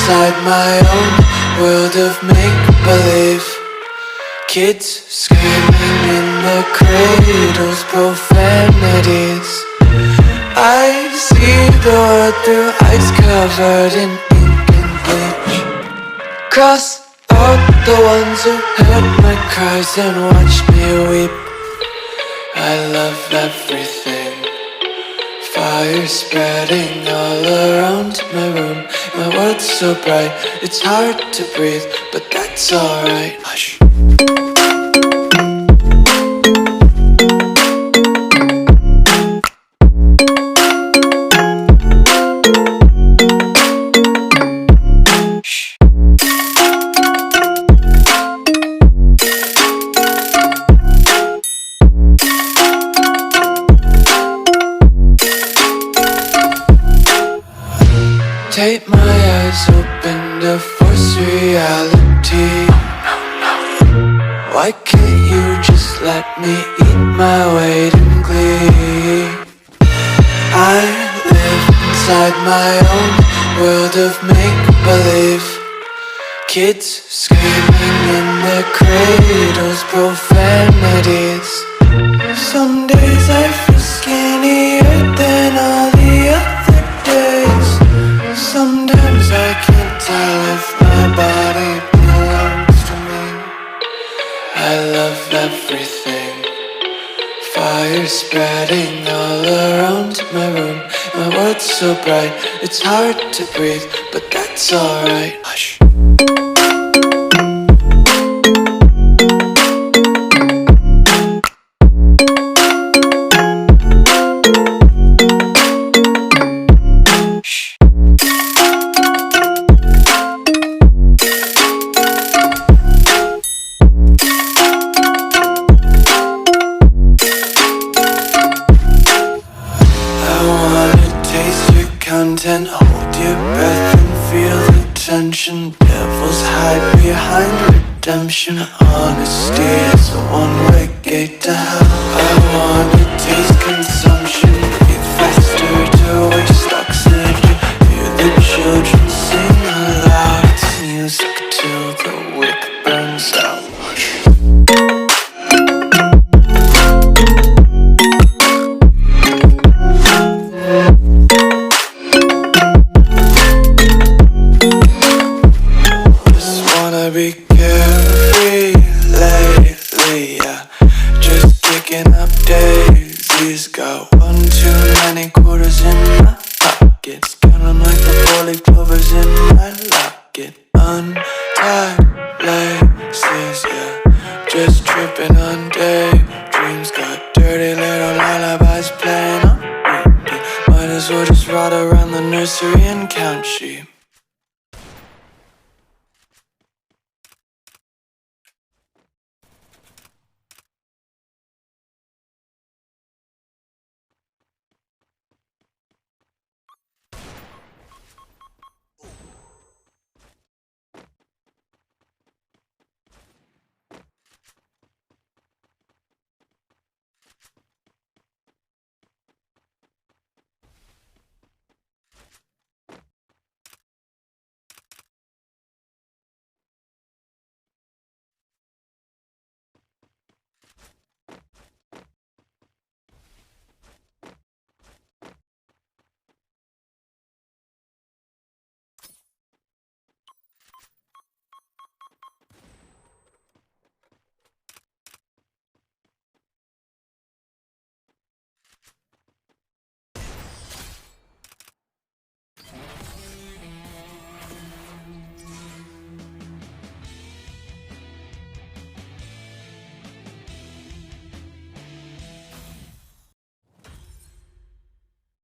inside my own world of make-believe. Kids screaming in the cradles, profanities. I see the world through ice covered in ink and bleach. Cross out the ones who heard my cries and watched me weep. I love everything. Fire spreading all around my room. My world's so bright, it's hard to breathe, but that's alright. Hush. Tape my eyes open to force reality. Why can't you just let me eat my weight in glee? I live inside my own world of make-believe. Kids screaming in their cradles, profanities. Some days I feel skinnier than all the other days. Sometimes I can't tell if my body belongs to me. I love everything. Fire spreading all around my room. My world's so bright, it's hard to breathe, but that's alright. Hush. Content, hold your breath and feel the tension. Devils hide behind redemption. Honesty is a one-way gate to hell. I wanna taste consumption, breathe faster to waste oxygen. Hear the children